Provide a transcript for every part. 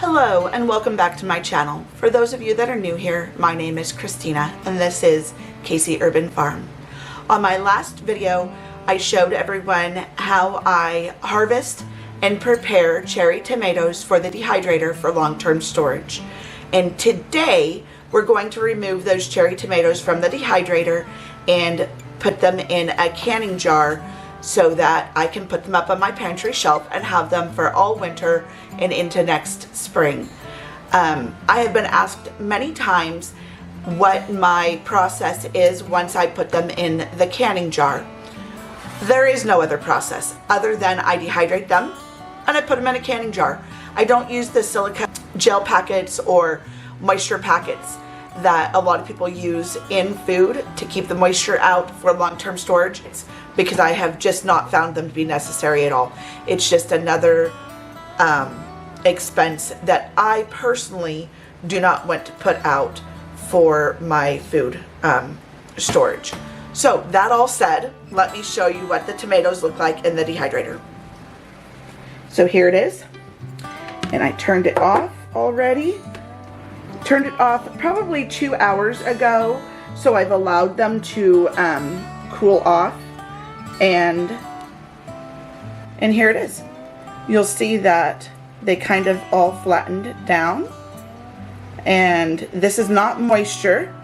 Hello and welcome back to my channel. For those of you that are new here, my name is Christina and this is Casey Urban Farm. On my last video, I showed everyone how I harvest and prepare cherry tomatoes for the dehydrator for long-term storage. And today, we're going to remove those cherry tomatoes from the dehydrator and put them in a canning jar so that I can put them up on my pantry shelf and have them for all winter and into next spring. I have been asked many times what my process is once I put them in the canning jar. There is no other process other than I dehydrate them and I put them in a canning jar. I don't use the silica gel packets or moisture packets that a lot of people use in food to keep the moisture out for long-term storage, because I have just not found them to be necessary at all. It's just another expense that I personally do not want to put out for my food storage. So that all said, let me show you what the tomatoes look like in the dehydrator. So here it is, and I turned it off already. Turned it off probably 2 hours ago, so I've allowed them to cool off, and here it is. You'll see that they kind of all flattened down, and this is not moisture.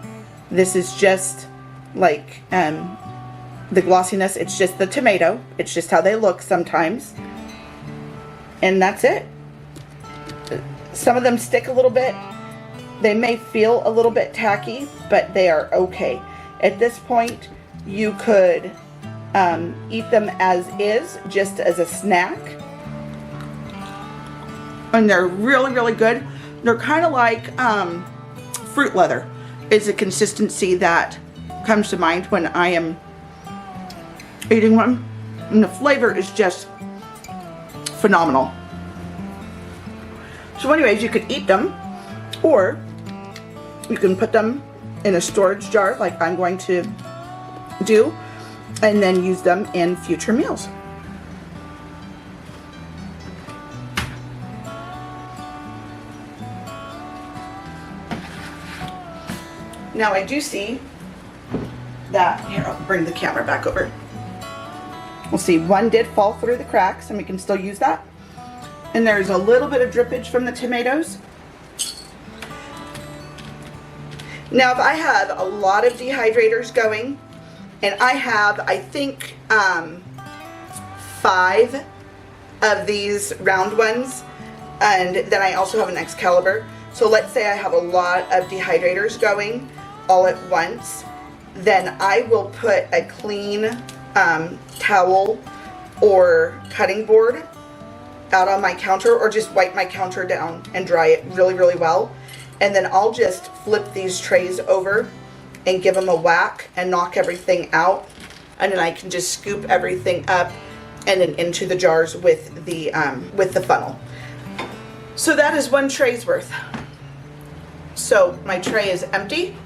This is just like the glossiness. It's just the tomato. It's just how they look sometimes, and that's it. Some of them stick a little bit. They may feel a little bit tacky, but they are okay. At this point, you could eat them as is, just as a snack. And they're really, really good. They're kind of like fruit leather is a consistency that comes to mind when I am eating one. And the flavor is just phenomenal. So anyways, you could eat them, or you can put them in a storage jar like I'm going to do, and then use them in future meals. Now I do see that, here, I'll bring the camera back over. We'll see one did fall through the cracks, and we can still use that. And there's a little bit of drippage from the tomatoes. Now, if I have a lot of dehydrators going, and I have, I think, 5 of these round ones, and then I also have an Excalibur. So let's say I have a lot of dehydrators going all at once, then I will put a clean towel or cutting board out on my counter, or just wipe my counter down and dry it really, really well. And then I'll just flip these trays over and give them a whack and knock everything out. And then I can just scoop everything up and then into the jars with the funnel. So that is one tray's worth. So my tray is empty,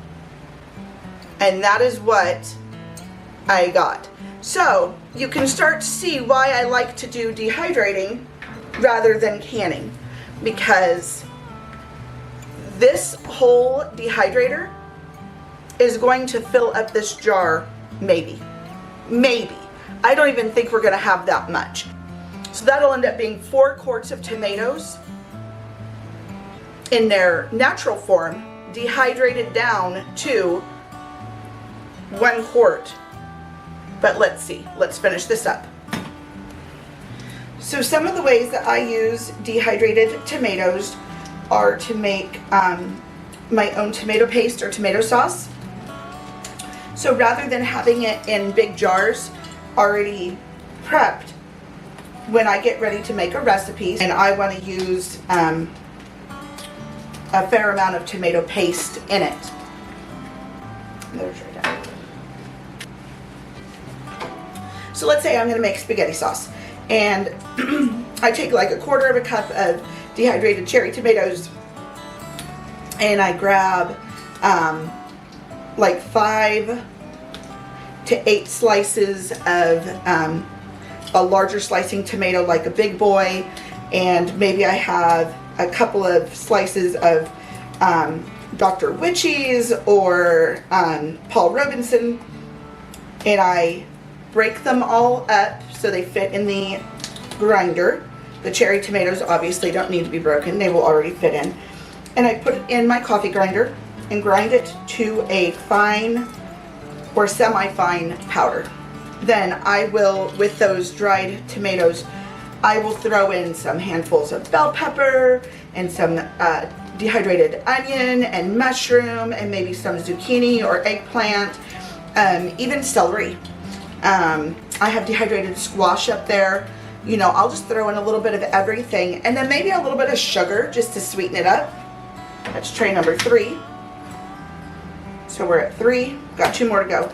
and that is what I got. So you can start to see why I like to do dehydrating rather than canning, because this whole dehydrator is going to fill up this jar, maybe. I don't even think we're gonna have that much. So that'll end up being 4 quarts of tomatoes in their natural form, dehydrated down to 1 quart. But let's see, let's finish this up. So some of the ways that I use dehydrated tomatoes are to make my own tomato paste or tomato sauce. So rather than having it in big jars already prepped, when I get ready to make a recipe and I want to use a fair amount of tomato paste in it. There's right down. So let's say I'm going to make spaghetti sauce, and I take like 1/4 of a cup of dehydrated cherry tomatoes, and I grab like 5 to 8 slices of a larger slicing tomato, like a big boy, and maybe I have a couple of slices of Dr. Witchy's or Paul Robinson, and I break them all up so they fit in the grinder. The cherry tomatoes obviously don't need to be broken, they will already fit in. And I put it in my coffee grinder and grind it to a fine or semi-fine powder. Then I will, with those dried tomatoes, I will throw in some handfuls of bell pepper and some dehydrated onion and mushroom and maybe some zucchini or eggplant, even celery. I have dehydrated squash up there. You know, I'll just throw in a little bit of everything, and then maybe a little bit of sugar just to sweeten it up. That's tray number 3. So we're at 3, got 2 more to go.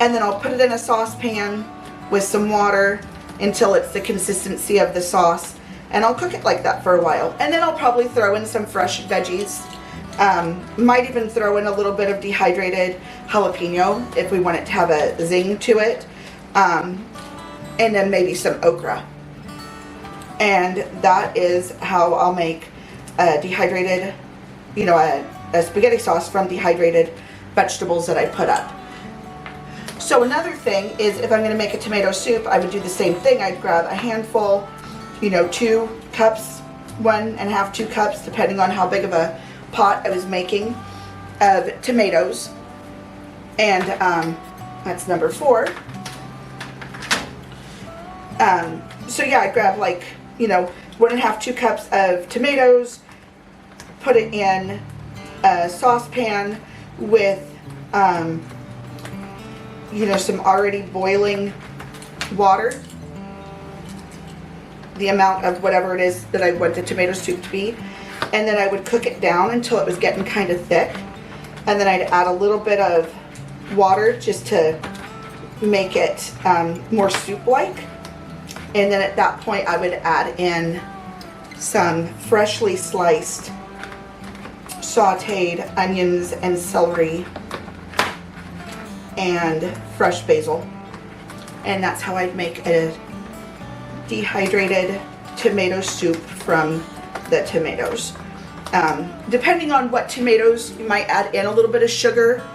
And then I'll put it in a saucepan with some water until it's the consistency of the sauce, and I'll cook it like that for a while. And then I'll probably throw in some fresh veggies. Might even throw in a little bit of dehydrated jalapeno if we want it to have a zing to it. And then maybe some okra. And that is how I'll make a dehydrated, you know, a spaghetti sauce from dehydrated vegetables that I put up. So another thing is, if I'm going to make a tomato soup, I would do the same thing. I'd grab a handful, you know, 2 cups, 1.5, 2 cups, depending on how big of a pot I was making, of tomatoes. And that's number 4. So yeah, I grab, like, you know, 1.5, 2 cups of tomatoes, put it in a saucepan with, you know, some already boiling water, the amount of whatever it is that I want the tomato soup to be, and then I would cook it down until it was getting kind of thick, and then I'd add a little bit of water just to make it more soup-like. And then at that point I would add in some freshly sliced sauteed onions and celery and fresh basil. And that's how I'd make a dehydrated tomato soup from the tomatoes. Depending on what tomatoes, you might add in a little bit of sugar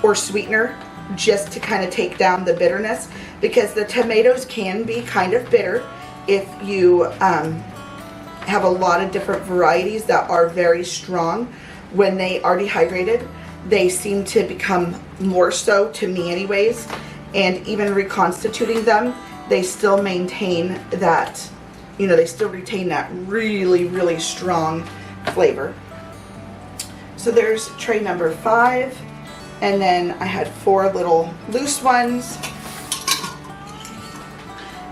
or sweetener just to kind of take down the bitterness, because the tomatoes can be kind of bitter if you have a lot of different varieties that are very strong. When they are dehydrated, they seem to become more so, to me anyways, and even reconstituting them, they still maintain that, you know, they still retain that really, really strong flavor. So there's tray number 5, and then I had 4 little loose ones.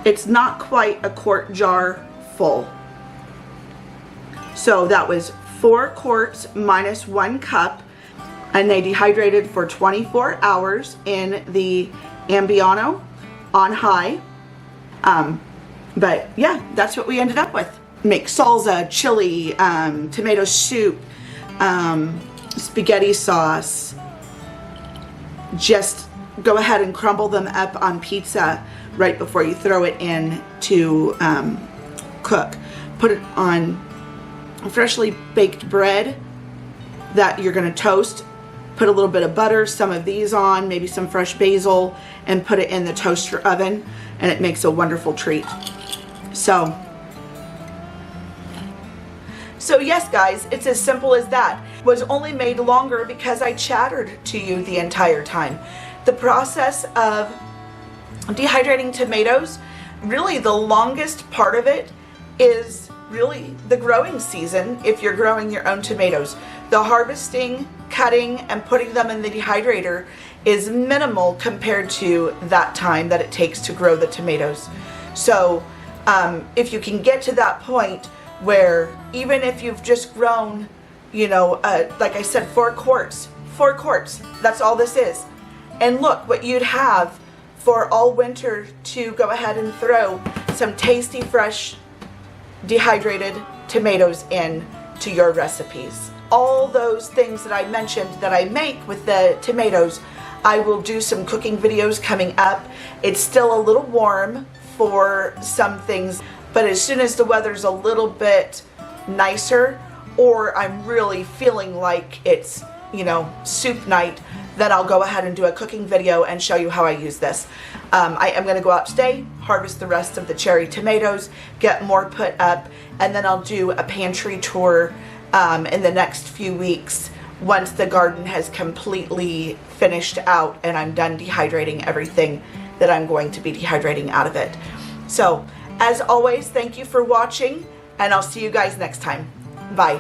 It's not quite a quart jar full. So that was 4 quarts minus 1 cup, and they dehydrated for 24 hours in the Ambiano on high. But yeah, that's what we ended up with. Make salsa, chili, tomato soup, spaghetti sauce. Just go ahead and crumble them up on pizza right before you throw it in to cook. Put it on freshly baked bread that you're going to toast. Put a little bit of butter, some of these on, maybe some fresh basil, and put it in the toaster oven, and it makes a wonderful treat. So yes, guys, it's as simple as that. It was only made longer because I chattered to you the entire time. The process of dehydrating tomatoes, really the longest part of it is really the growing season if you're growing your own tomatoes. The harvesting, cutting, and putting them in the dehydrator is minimal compared to that time that it takes to grow the tomatoes. So if you can get to that point where even if you've just grown, you know, like I said, 4 quarts, that's all this is. And look what you'd have for all winter to go ahead and throw some tasty, fresh, dehydrated tomatoes in to your recipes. All those things that I mentioned that I make with the tomatoes, I will do some cooking videos coming up. It's still a little warm for some things, but as soon as the weather's a little bit nicer, or I'm really feeling like it's, you know, soup night, then I'll go ahead and do a cooking video and show you how I use this. I am going to go out today, harvest the rest of the cherry tomatoes, get more put up, and then I'll do a pantry tour in the next few weeks once the garden has completely finished out and I'm done dehydrating everything that I'm going to be dehydrating out of it. So, as always, thank you for watching, and I'll see you guys next time. Bye.